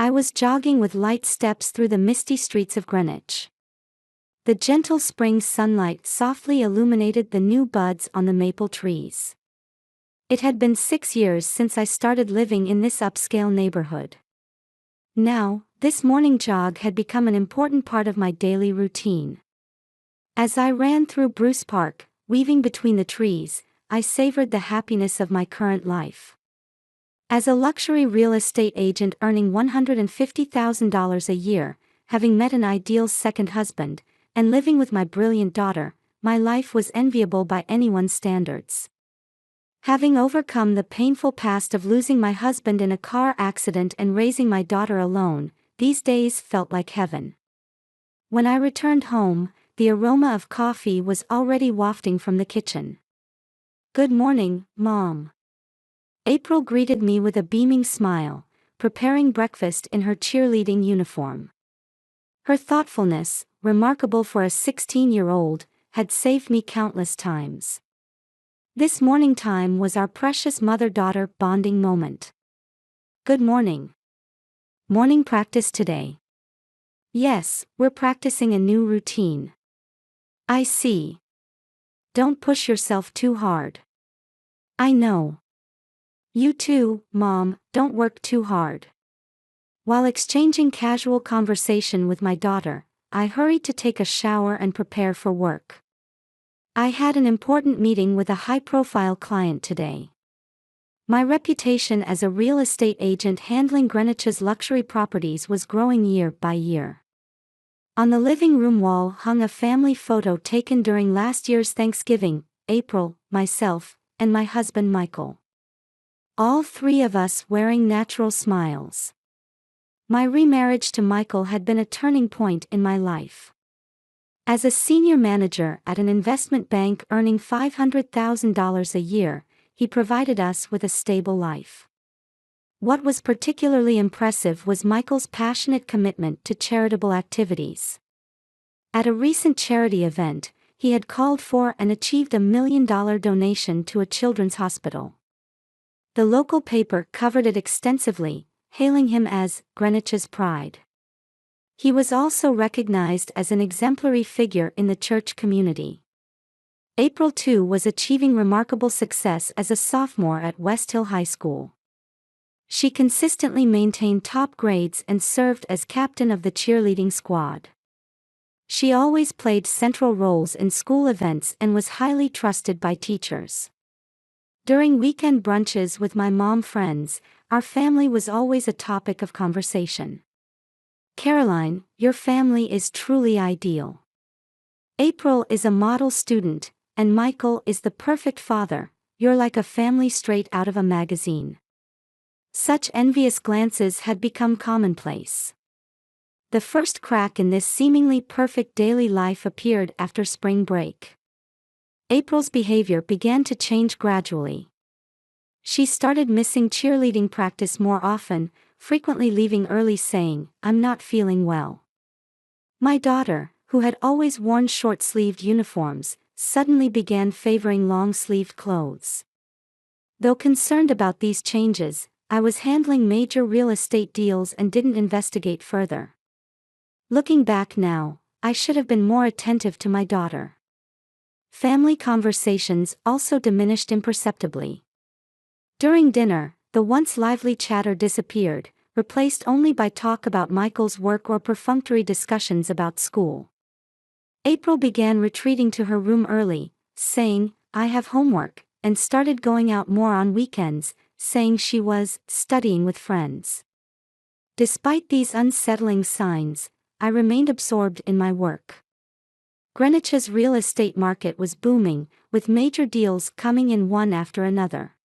I was jogging with light steps through the misty streets of Greenwich. The gentle spring sunlight softly illuminated the new buds on the maple trees. It had been 6 years since I started living in this upscale neighborhood. Now, this morning jog had become an important part of my daily routine. As I ran through Bruce Park, weaving between the trees, I savored the happiness of my current life. As a luxury real estate agent earning $150,000 a year, having met an ideal second husband, and living with my brilliant daughter, my life was enviable by anyone's standards. Having overcome the painful past of losing my husband in a car accident and raising my daughter alone, these days felt like heaven. When I returned home, the aroma of coffee was already wafting from the kitchen. "Good morning, Mom." April greeted me with a beaming smile, preparing breakfast in her cheerleading uniform. Her thoughtfulness, remarkable for a 16-year-old, had saved me countless times. This morning time was our precious mother-daughter bonding moment. "Good morning. Morning practice today?" "Yes, we're practicing a new routine." "I see. Don't push yourself too hard." "I know. You too, Mom, don't work too hard." While exchanging casual conversation with my daughter, I hurried to take a shower and prepare for work. I had an important meeting with a high-profile client today. My reputation as a real estate agent handling Greenwich's luxury properties was growing year by year. On the living room wall hung a family photo taken during last year's Thanksgiving: April, myself, and my husband Michael. All three of us wearing natural smiles. My remarriage to Michael had been a turning point in my life. As a senior manager at an investment bank earning $500,000 a year, he provided us with a stable life. What was particularly impressive was Michael's passionate commitment to charitable activities. At a recent charity event, he had called for and achieved $1 million donation to a children's hospital. The local paper covered it extensively, hailing him as Greenwich's pride. He was also recognized as an exemplary figure in the church community. April too was achieving remarkable success as a sophomore at West Hill High School. She consistently maintained top grades and served as captain of the cheerleading squad. She always played central roles in school events and was highly trusted by teachers. During weekend brunches with my mom friends, our family was always a topic of conversation. "Caroline, your family is truly ideal. April is a model student, and Michael is the perfect father. You're like a family straight out of a magazine." Such envious glances had become commonplace. The first crack in this seemingly perfect daily life appeared after spring break. April's behavior began to change gradually. She started missing cheerleading practice more often, frequently leaving early saying, "I'm not feeling well." My daughter, who had always worn short-sleeved uniforms, suddenly began favoring long-sleeved clothes. Though concerned about these changes, I was handling major real estate deals and didn't investigate further. Looking back now, I should have been more attentive to my daughter. Family conversations also diminished imperceptibly. During dinner, the once lively chatter disappeared, replaced only by talk about Michael's work or perfunctory discussions about school. April began retreating to her room early, saying, "I have homework," and started going out more on weekends, saying she was studying with friends. Despite these unsettling signs, I remained absorbed in my work. Greenwich's real estate market was booming, with major deals coming in one after another.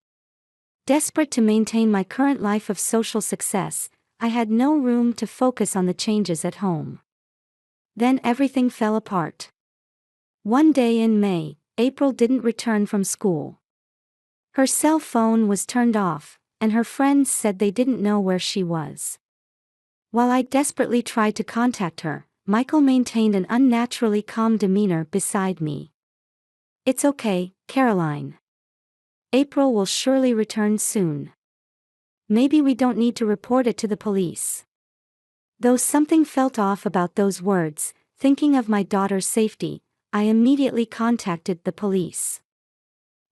Desperate to maintain my current life of social success, I had no room to focus on the changes at home. Then everything fell apart. One day in May, April didn't return from school. Her cell phone was turned off, and her friends said they didn't know where she was. While I desperately tried to contact her, Michael maintained an unnaturally calm demeanor beside me. "It's okay, Caroline. April will surely return soon. Maybe we don't need to report it to the police." Though something felt off about those words, thinking of my daughter's safety, I immediately contacted the police.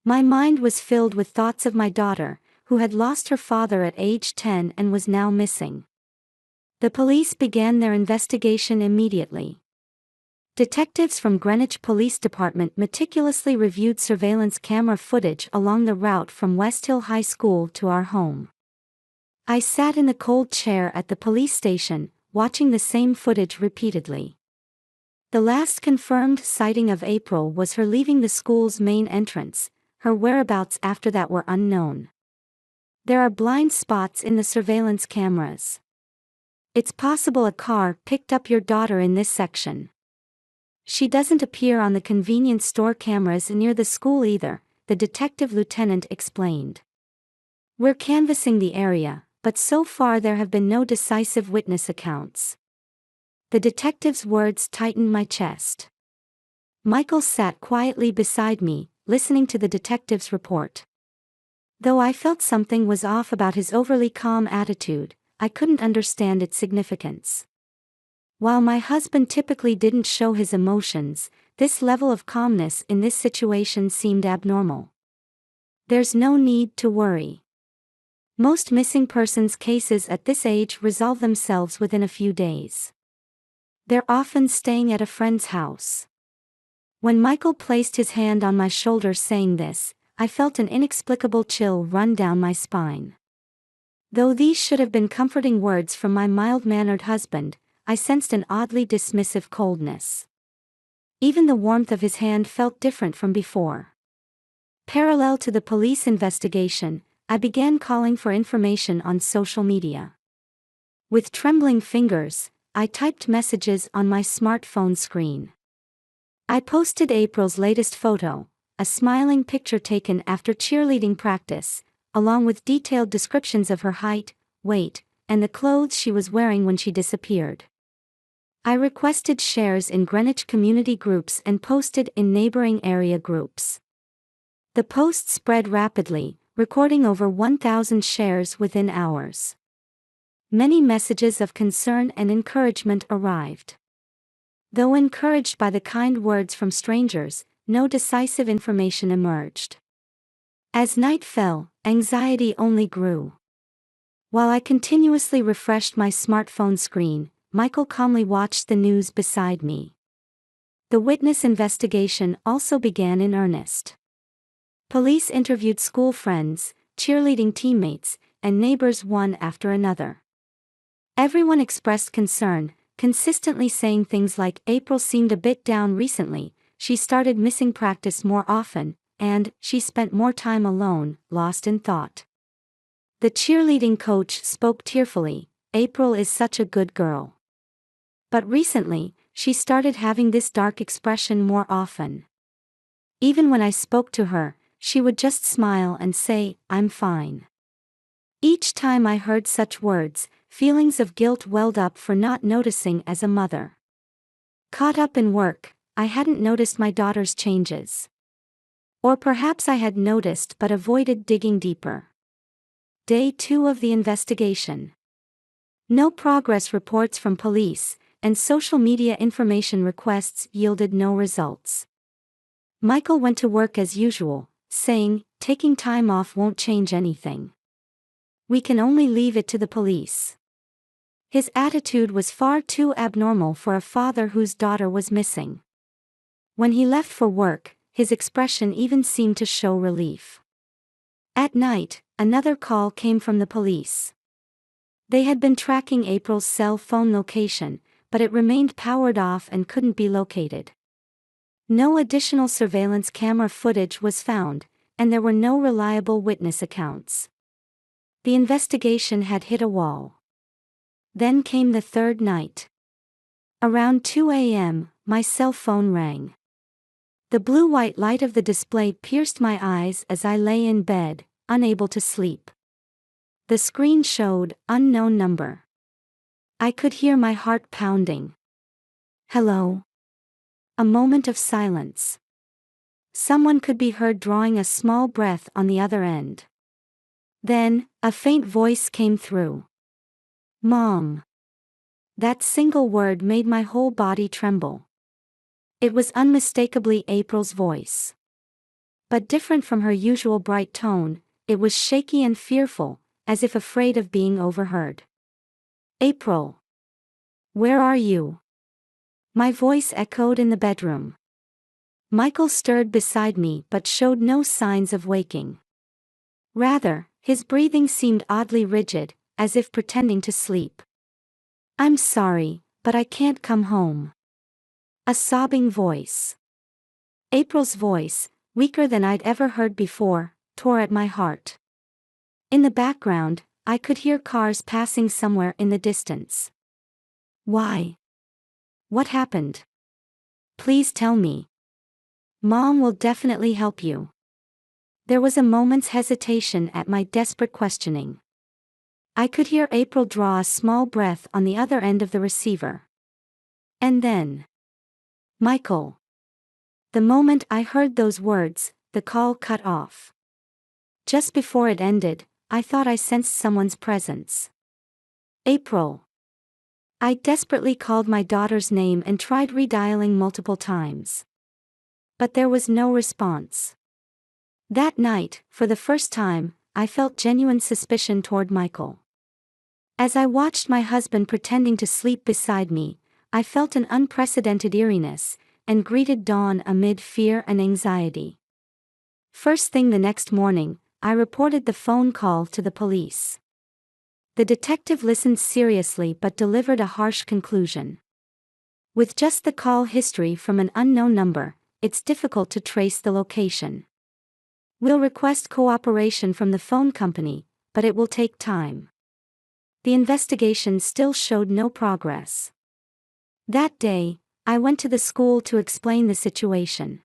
My mind was filled with thoughts of my daughter, who had lost her father at age 10 and was now missing. The police began their investigation immediately. Detectives from Greenwich Police Department meticulously reviewed surveillance camera footage along the route from West Hill High School to our home. I sat in the cold chair at the police station, watching the same footage repeatedly. The last confirmed sighting of April was her leaving the school's main entrance. Her whereabouts after that were unknown. There are blind spots in the surveillance cameras. It's possible a car picked up your daughter in this section. She doesn't appear on the convenience store cameras near the school either, the detective lieutenant explained. We're canvassing the area, but so far there have been no decisive witness accounts. The detective's words tightened my chest. Michael sat quietly beside me, listening to the detective's report. Though I felt something was off about his overly calm attitude, I couldn't understand its significance. While my husband typically didn't show his emotions, this level of calmness in this situation seemed abnormal. There's no need to worry. Most missing persons cases at this age resolve themselves within a few days. They're often staying at a friend's house. When Michael placed his hand on my shoulder saying this, I felt an inexplicable chill run down my spine. Though these should have been comforting words from my mild-mannered husband, I sensed an oddly dismissive coldness. Even the warmth of his hand felt different from before. Parallel to the police investigation, I began calling for information on social media. With trembling fingers, I typed messages on my smartphone screen. I posted April's latest photo, a smiling picture taken after cheerleading practice, along with detailed descriptions of her height, weight, and the clothes she was wearing when she disappeared. I requested shares in Greenwich community groups and posted in neighboring area groups. The post spread rapidly, recording over 1,000 shares within hours. Many messages of concern and encouragement arrived. Though encouraged by the kind words from strangers, no decisive information emerged. As night fell, anxiety only grew. While I continuously refreshed my smartphone screen, Michael calmly watched the news beside me. The witness investigation also began in earnest. Police interviewed school friends, cheerleading teammates, and neighbors one after another. Everyone expressed concern, consistently saying things like April seemed a bit down recently, she started missing practice more often, and she spent more time alone, lost in thought. The cheerleading coach spoke tearfully, April is such a good girl. But recently, she started having this dark expression more often. Even when I spoke to her, she would just smile and say, I'm fine. Each time I heard such words, feelings of guilt welled up for not noticing as a mother. Caught up in work, I hadn't noticed my daughter's changes. Or perhaps I had noticed but avoided digging deeper. Day 2 of the investigation. No progress reports from police, and social media information requests yielded no results. Michael went to work as usual, saying, taking time off won't change anything. We can only leave it to the police. His attitude was far too abnormal for a father whose daughter was missing. When he left for work, his expression even seemed to show relief. At night, another call came from the police. They had been tracking April's cell phone location, but it remained powered off and couldn't be located. No additional surveillance camera footage was found, and there were no reliable witness accounts. The investigation had hit a wall. Then came the third night. Around 2 a.m., my cell phone rang. The blue-white light of the display pierced my eyes as I lay in bed, unable to sleep. The screen showed, unknown number. I could hear my heart pounding. Hello? A moment of silence. Someone could be heard drawing a small breath on the other end. Then, a faint voice came through. Mom. That single word made my whole body tremble. It was unmistakably April's voice. But different from her usual bright tone, it was shaky and fearful, as if afraid of being overheard. "April. Where are you?" My voice echoed in the bedroom. Michael stirred beside me but showed no signs of waking. Rather, his breathing seemed oddly rigid, as if pretending to sleep. "I'm sorry, but I can't come home." A sobbing voice. April's voice, weaker than I'd ever heard before, tore at my heart. In the background, I could hear cars passing somewhere in the distance. "Why? What happened? Please tell me. Mom will definitely help you." There was a moment's hesitation at my desperate questioning. I could hear April draw a small breath on the other end of the receiver. And then, "Michael." The moment I heard those words, the call cut off. Just before it ended, I thought I sensed someone's presence. "April." I desperately called my daughter's name and tried redialing multiple times. But there was no response. That night, for the first time, I felt genuine suspicion toward Michael. As I watched my husband pretending to sleep beside me, I felt an unprecedented eeriness, and greeted dawn amid fear and anxiety. First thing the next morning, I reported the phone call to the police. The detective listened seriously but delivered a harsh conclusion. "With just the call history from an unknown number, it's difficult to trace the location. We'll request cooperation from the phone company, but it will take time." The investigation still showed no progress. That day, I went to the school to explain the situation.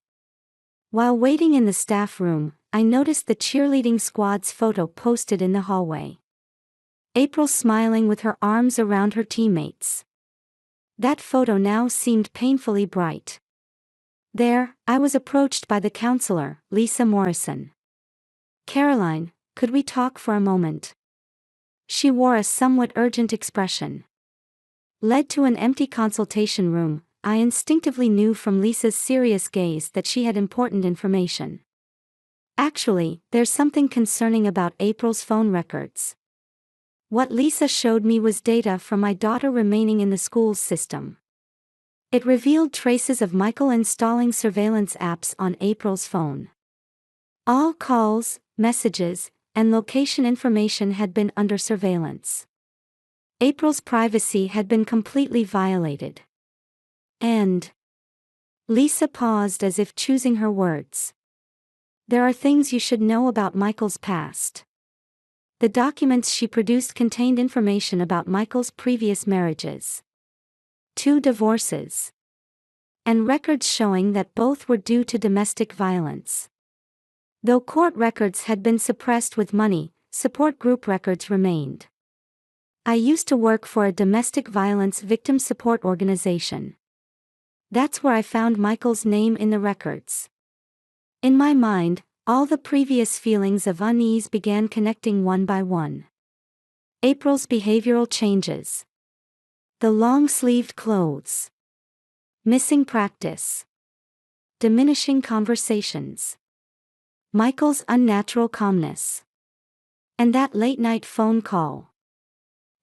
While waiting in the staff room, I noticed the cheerleading squad's photo posted in the hallway. April smiling with her arms around her teammates. That photo now seemed painfully bright. There, I was approached by the counselor, Lisa Morrison. "Caroline, could we talk for a moment?" She wore a somewhat urgent expression. Led to an empty consultation room, I instinctively knew from Lisa's serious gaze that she had important information. "Actually, there's something concerning about April's phone records." What Lisa showed me was data from my daughter remaining in the school's system. It revealed traces of Michael installing surveillance apps on April's phone. All calls, messages, and location information had been under surveillance. April's privacy had been completely violated. And Lisa paused as if choosing her words. "There are things you should know about Michael's past." The documents she produced contained information about Michael's previous marriages, 2 divorces, and records showing that both were due to domestic violence. Though court records had been suppressed with money, support group records remained. I used to work for a domestic violence victim support organization. That's where I found Michael's name in the records. In my mind, all the previous feelings of unease began connecting one by one. April's behavioral changes. The long-sleeved clothes. Missing practice. Diminishing conversations. Michael's unnatural calmness. And that late-night phone call.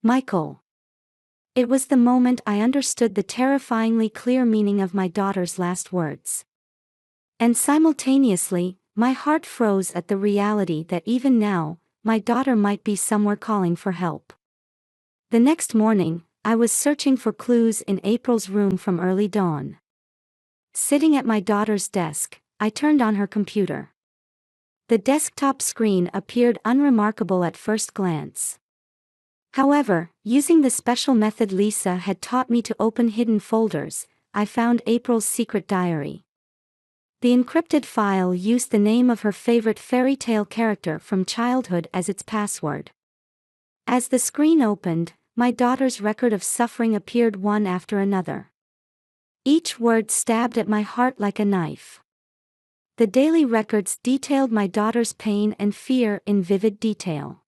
"Michael." It was the moment I understood the terrifyingly clear meaning of my daughter's last words. And simultaneously, my heart froze at the reality that even now, my daughter might be somewhere calling for help. The next morning, I was searching for clues in April's room from early dawn. Sitting at my daughter's desk, I turned on her computer. The desktop screen appeared unremarkable at first glance. However, using the special method Lisa had taught me to open hidden folders, I found April's secret diary. The encrypted file used the name of her favorite fairy tale character from childhood as its password. As the screen opened, my daughter's record of suffering appeared one after another. Each word stabbed at my heart like a knife. The daily records detailed my daughter's pain and fear in vivid detail.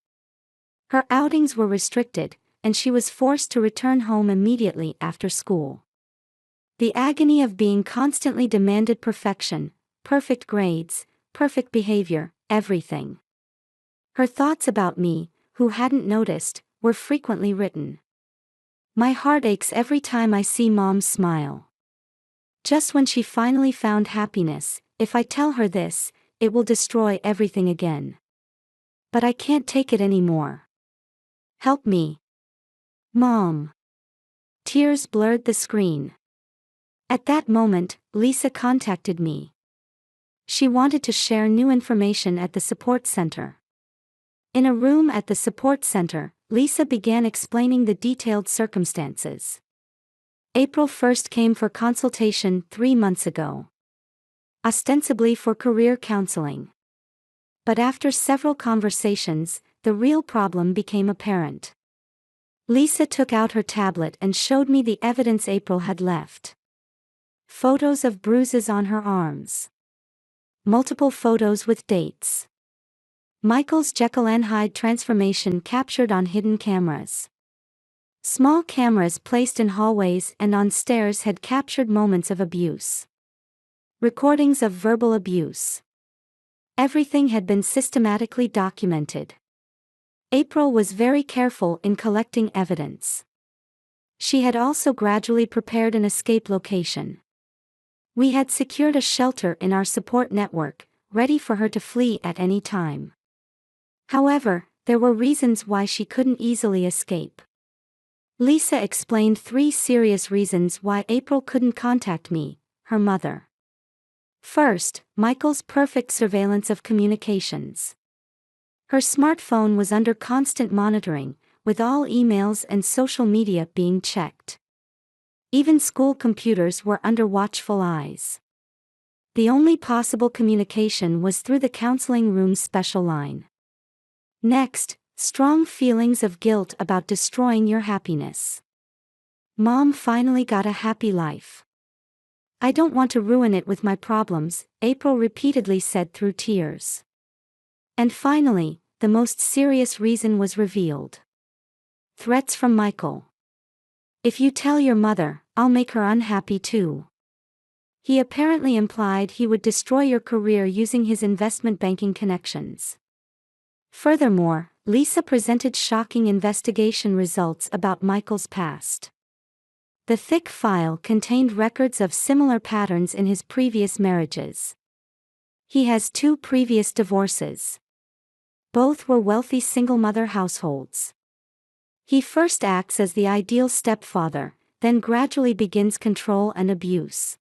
Her outings were restricted, and she was forced to return home immediately after school. The agony of being constantly demanded perfection, perfect grades, perfect behavior, everything. Her thoughts about me, who hadn't noticed, were frequently written. My heart aches every time I see Mom's smile. Just when she finally found happiness, if I tell her this, it will destroy everything again. But I can't take it anymore. Help me. Mom. Tears blurred the screen. At that moment, Lisa contacted me. She wanted to share new information at the support center. In a room at the support center, Lisa began explaining the detailed circumstances. April first came for consultation 3 months ago. Ostensibly for career counseling. But after several conversations, the real problem became apparent. Lisa took out her tablet and showed me the evidence April had left. Photos of bruises on her arms. Multiple photos with dates. Michael's Jekyll and Hyde transformation captured on hidden cameras. Small cameras placed in hallways and on stairs had captured moments of abuse. Recordings of verbal abuse. Everything had been systematically documented. April was very careful in collecting evidence. She had also gradually prepared an escape location. We had secured a shelter in our support network, ready for her to flee at any time. However, there were reasons why she couldn't easily escape. Lisa explained 3 serious reasons why April couldn't contact me, her mother. First, Michael's perfect surveillance of communications. Her smartphone was under constant monitoring, with all emails and social media being checked. Even school computers were under watchful eyes. The only possible communication was through the counseling room's special line. Next, strong feelings of guilt about destroying your happiness. Mom finally got a happy life. I don't want to ruin it with my problems, April repeatedly said through tears. And finally, the most serious reason was revealed. Threats from Michael. If you tell your mother, I'll make her unhappy too. He apparently implied he would destroy your career using his investment banking connections. Furthermore, Lisa presented shocking investigation results about Michael's past. The thick file contained records of similar patterns in his previous marriages. He has 2 previous divorces. Both were wealthy single-mother households. He first acts as the ideal stepfather, then gradually begins control and abuse.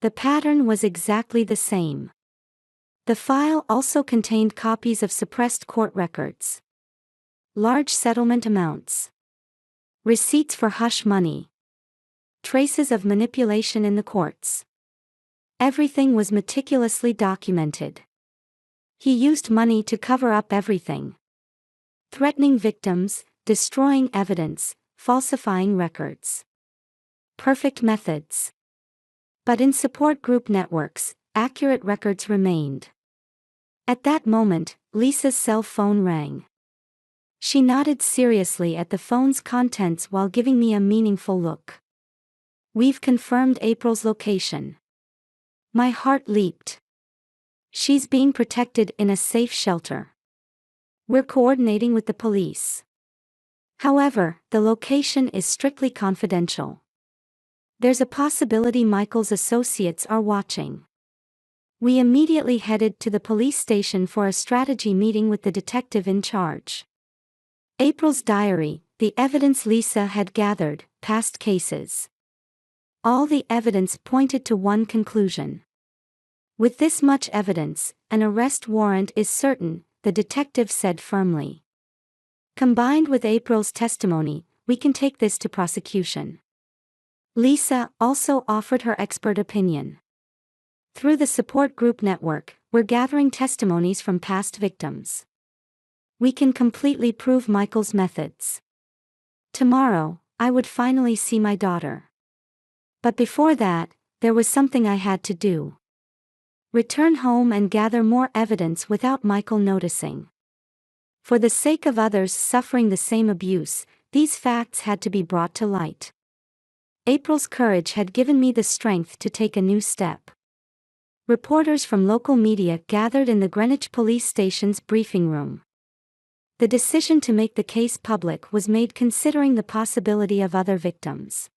The pattern was exactly the same. The file also contained copies of suppressed court records. Large settlement amounts. Receipts for hush money. Traces of manipulation in the courts. Everything was meticulously documented. He used money to cover up everything. Threatening victims, destroying evidence, falsifying records. Perfect methods. But in support group networks, accurate records remained. At that moment, Lisa's cell phone rang. She nodded seriously at the phone's contents while giving me a meaningful look. We've confirmed April's location. My heart leaped. She's being protected in a safe shelter. We're coordinating with the police. However, the location is strictly confidential. There's a possibility Michael's associates are watching. We immediately headed to the police station for a strategy meeting with the detective in charge. April's diary, the evidence Lisa had gathered, past cases. All the evidence pointed to one conclusion. With this much evidence, an arrest warrant is certain, the detective said firmly. Combined with April's testimony, we can take this to prosecution. Lisa also offered her expert opinion. Through the support group network, we're gathering testimonies from past victims. We can completely prove Michael's methods. Tomorrow, I would finally see my daughter. But before that, there was something I had to do. Return home and gather more evidence without Michael noticing. For the sake of others suffering the same abuse, these facts had to be brought to light. April's courage had given me the strength to take a new step. Reporters from local media gathered in the Greenwich police station's briefing room. The decision to make the case public was made considering the possibility of other victims.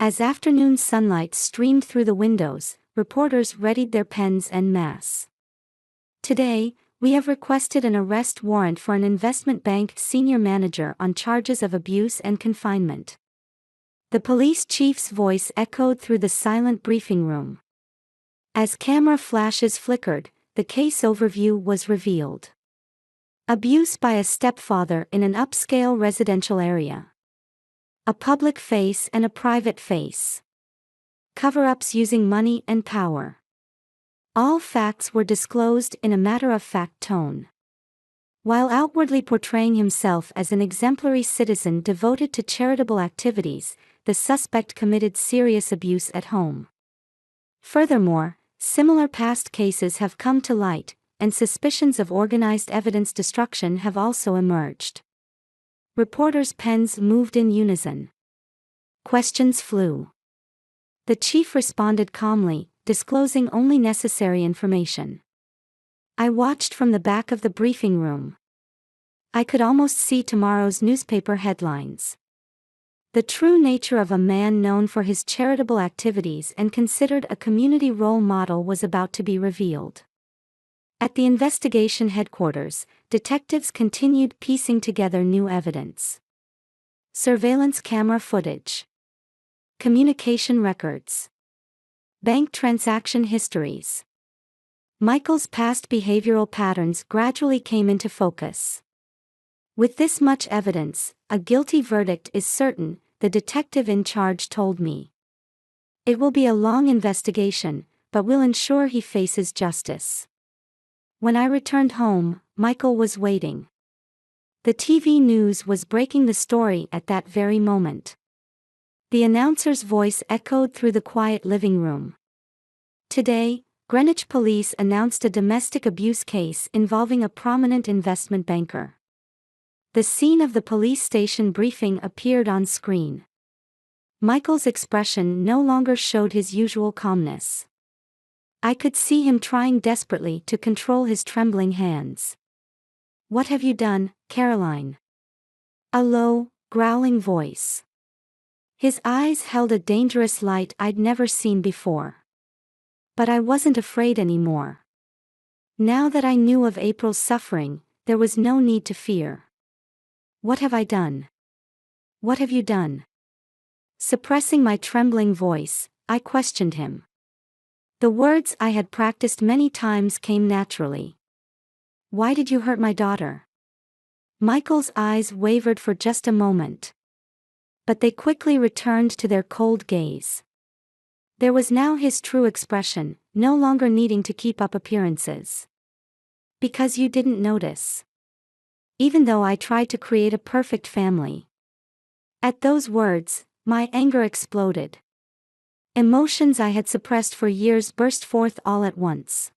As afternoon sunlight streamed through the windows, reporters readied their pens en masse. Today, we have requested an arrest warrant for an investment bank senior manager on charges of abuse and confinement. The police chief's voice echoed through the silent briefing room. As camera flashes flickered, the case overview was revealed. Abuse by a stepfather in an upscale residential area. A public face and a private face. Cover-ups using money and power. All facts were disclosed in a matter-of-fact tone. While outwardly portraying himself as an exemplary citizen devoted to charitable activities, the suspect committed serious abuse at home. Furthermore, similar past cases have come to light, and suspicions of organized evidence destruction have also emerged. Reporters' pens moved in unison. Questions flew. The chief responded calmly, disclosing only necessary information. I watched from the back of the briefing room. I could almost see tomorrow's newspaper headlines. The true nature of a man known for his charitable activities and considered a community role model was about to be revealed. At the investigation headquarters, detectives continued piecing together new evidence. Surveillance camera footage. Communication records. Bank transaction histories. Michael's past behavioral patterns gradually came into focus. With this much evidence, a guilty verdict is certain, the detective in charge told me. It will be a long investigation, but we'll ensure he faces justice. When I returned home, Michael was waiting. The TV news was breaking the story at that very moment. The announcer's voice echoed through the quiet living room. Today, Greenwich police announced a domestic abuse case involving a prominent investment banker. The scene of the police station briefing appeared on screen. Michael's expression no longer showed his usual calmness. I could see him trying desperately to control his trembling hands. "What have you done, Caroline?" A low, growling voice. His eyes held a dangerous light I'd never seen before. But I wasn't afraid anymore. Now that I knew of April's suffering, there was no need to fear. "What have I done? What have you done?" Suppressing my trembling voice, I questioned him. The words I had practiced many times came naturally. "Why did you hurt my daughter?" Michael's eyes wavered for just a moment. But they quickly returned to their cold gaze. There was now his true expression, no longer needing to keep up appearances. "Because you didn't notice. Even though I tried to create a perfect family." At those words, my anger exploded. Emotions I had suppressed for years burst forth all at once.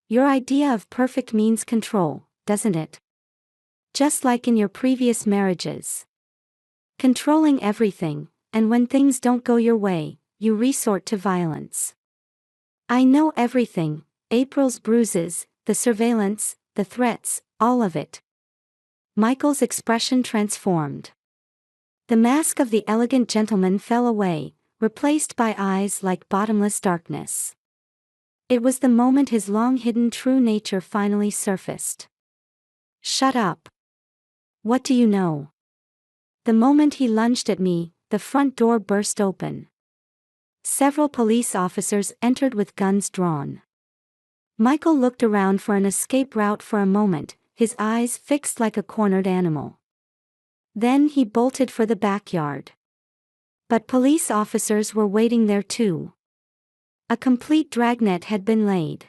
"Your idea of perfect means control, doesn't it? Just like in your previous marriages. Controlling everything, and when things don't go your way, you resort to violence." "I know everything, April's bruises, the surveillance, the threats, all of it." Michael's expression transformed. The mask of the elegant gentleman fell away, replaced by eyes like bottomless darkness. It was the moment his long-hidden true nature finally surfaced. "Shut up. What do you know?" The moment he lunged at me, the front door burst open. Several police officers entered with guns drawn. Michael looked around for an escape route for a moment, his eyes fixed like a cornered animal. Then he bolted for the backyard. But police officers were waiting there too. A complete dragnet had been laid.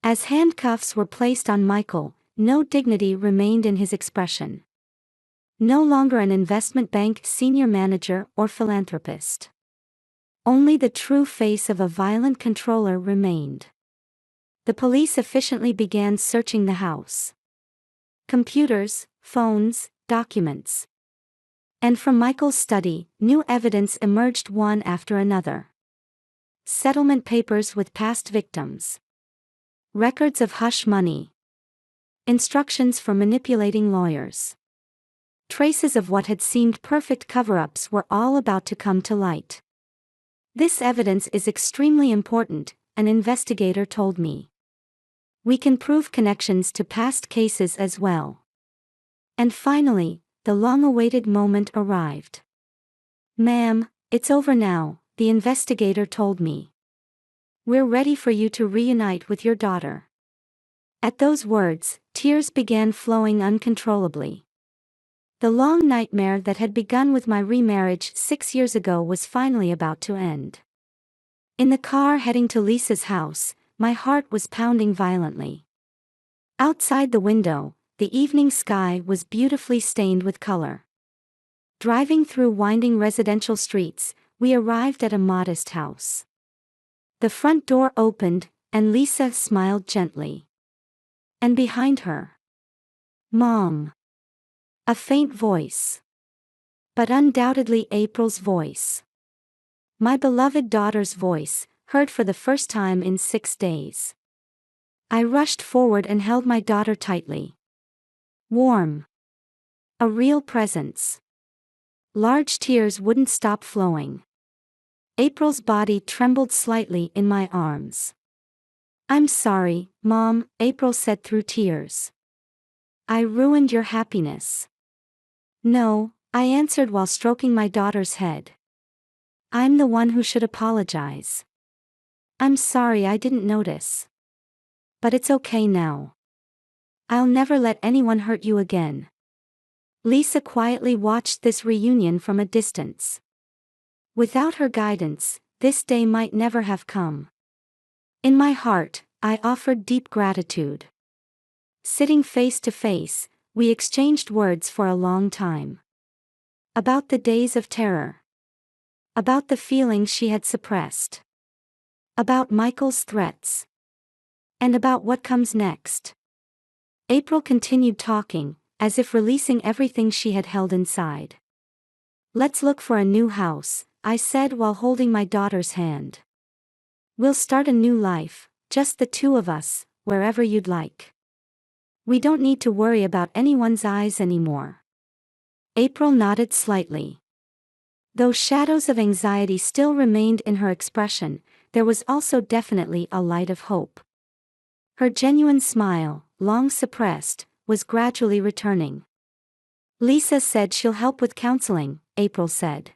As handcuffs were placed on Michael, no dignity remained in his expression. No longer an investment bank senior manager or philanthropist. Only the true face of a violent controller remained. The police efficiently began searching the house. Computers, phones, documents. And from Michael's study, new evidence emerged one after another. Settlement papers with past victims. Records of hush money. Instructions for manipulating lawyers. Traces of what had seemed perfect cover-ups were all about to come to light. This evidence is extremely important, an investigator told me. We can prove connections to past cases as well. And finally, the long-awaited moment arrived. "Ma'am, it's over now," the investigator told me. "We're ready for you to reunite with your daughter." At those words, tears began flowing uncontrollably. The long nightmare that had begun with my remarriage 6 years ago was finally about to end. In the car heading to Lisa's house, my heart was pounding violently. Outside the window, the evening sky was beautifully stained with color. Driving through winding residential streets, we arrived at a modest house. The front door opened, and Lisa smiled gently. And behind her, "Mom." A faint voice. But undoubtedly April's voice. My beloved daughter's voice, heard for the first time in 6 days. I rushed forward and held my daughter tightly. Warm. A real presence. Large tears wouldn't stop flowing. April's body trembled slightly in my arms. "I'm sorry, Mom," April said through tears. "I ruined your happiness." "No," I answered while stroking my daughter's head. "I'm the one who should apologize. I'm sorry I didn't notice. But it's okay now. I'll never let anyone hurt you again." Lisa quietly watched this reunion from a distance. Without her guidance, this day might never have come. In my heart, I offered deep gratitude. Sitting face to face, we exchanged words for a long time. About the days of terror. About the feelings she had suppressed. About Michael's threats. And about what comes next. April continued talking, as if releasing everything she had held inside. "Let's look for a new house," I said while holding my daughter's hand. "We'll start a new life, just the two of us, wherever you'd like. We don't need to worry about anyone's eyes anymore." April nodded slightly. Though shadows of anxiety still remained in her expression, there was also definitely a light of hope. Her genuine smile, long suppressed, was gradually returning. "Lisa said she'll help with counseling," April said.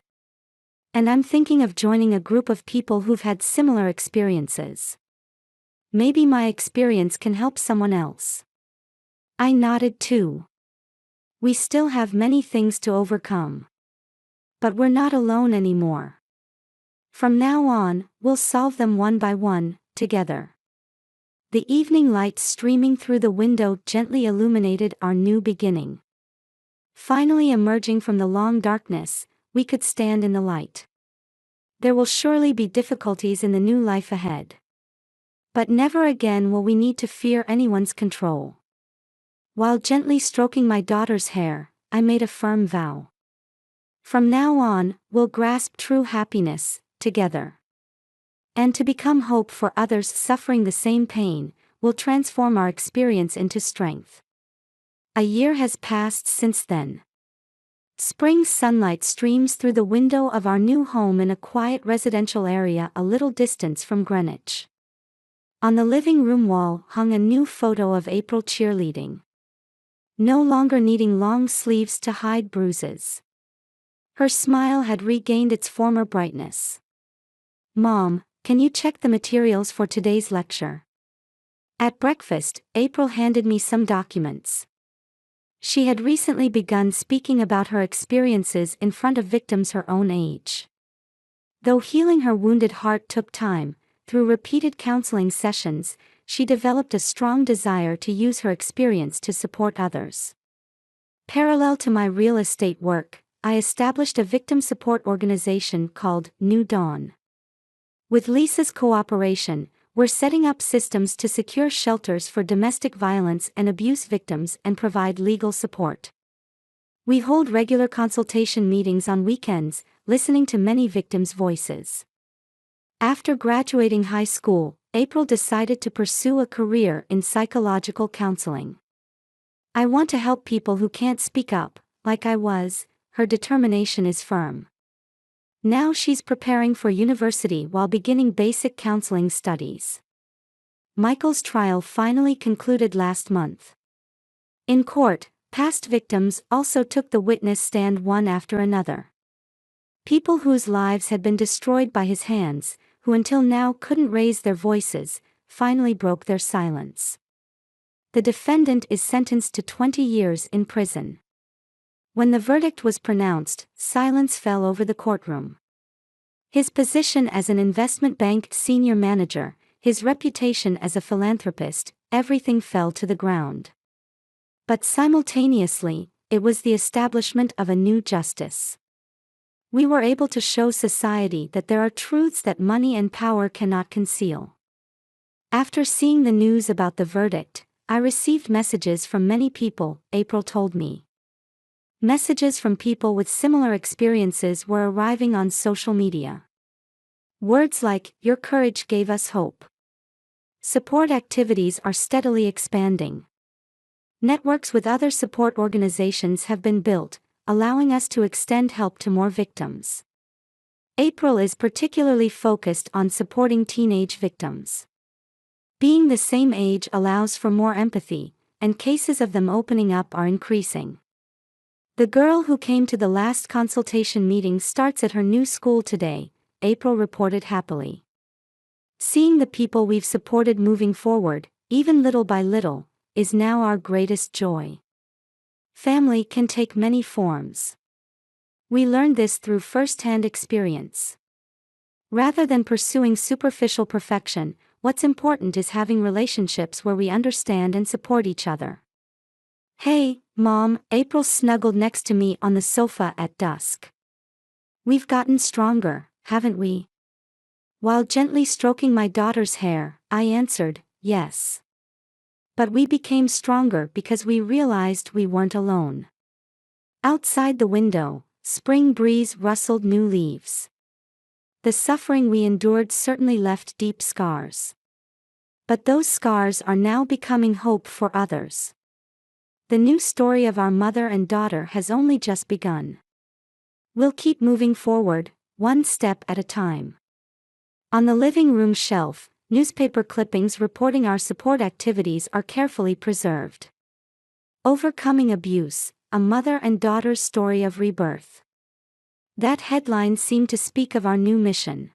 "And I'm thinking of joining a group of people who've had similar experiences. Maybe my experience can help someone else." I nodded too. We still have many things to overcome. But we're not alone anymore. From now on, we'll solve them one by one, together. The evening light streaming through the window gently illuminated our new beginning. Finally emerging from the long darkness, we could stand in the light. There will surely be difficulties in the new life ahead. But never again will we need to fear anyone's control. While gently stroking my daughter's hair, I made a firm vow. From now on, we'll grasp true happiness, together. And to become hope for others suffering the same pain, we'll transform our experience into strength. A year has passed since then. Spring sunlight streams through the window of our new home in a quiet residential area a little distance from Greenwich. On the living room wall hung a new photo of April cheerleading. No longer needing long sleeves to hide bruises. Her smile had regained its former brightness. "Mom, can you check the materials for today's lecture?" At breakfast, April handed me some documents. She had recently begun speaking about her experiences in front of victims her own age. Though healing her wounded heart took time, through repeated counseling sessions, she developed a strong desire to use her experience to support others. Parallel to my real estate work, I established a victim support organization called New Dawn. With Lisa's cooperation, we're setting up systems to secure shelters for domestic violence and abuse victims and provide legal support. We hold regular consultation meetings on weekends, listening to many victims' voices. After graduating high school, April decided to pursue a career in psychological counseling. "I want to help people who can't speak up, like I was." Her determination is firm. Now she's preparing for university while beginning basic counseling studies. Michael's trial finally concluded last month. In court, past victims also took the witness stand one after another. People whose lives had been destroyed by his hands, who until now couldn't raise their voices, finally broke their silence. The defendant is sentenced to 20 years in prison. When the verdict was pronounced, silence fell over the courtroom. His position as an investment bank senior manager, his reputation as a philanthropist, everything fell to the ground. But simultaneously, it was the establishment of a new justice. We were able to show society that there are truths that money and power cannot conceal. After seeing the news about the verdict, I received messages from many people, April told me. Messages from people with similar experiences were arriving on social media. Words like, "Your courage gave us hope." Support activities are steadily expanding. Networks with other support organizations have been built, allowing us to extend help to more victims. April is particularly focused on supporting teenage victims. Being the same age allows for more empathy, and cases of them opening up are increasing. The girl who came to the last consultation meeting starts at her new school today, April reported happily. "Seeing the people we've supported moving forward, even little by little, is now our greatest joy." Family can take many forms. We learned this through first-hand experience. Rather than pursuing superficial perfection, what's important is having relationships where we understand and support each other. "Hey, Mom," April snuggled next to me on the sofa at dusk. "We've gotten stronger, haven't we?" While gently stroking my daughter's hair, I answered, "Yes." But we became stronger because we realized we weren't alone. Outside the window, spring breeze rustled new leaves. The suffering we endured certainly left deep scars. But those scars are now becoming hope for others. The new story of our mother and daughter has only just begun. We'll keep moving forward, one step at a time. On the living room shelf, newspaper clippings reporting our support activities are carefully preserved. "Overcoming Abuse, a Mother and Daughter's Story of Rebirth." That headline seemed to speak of our new mission.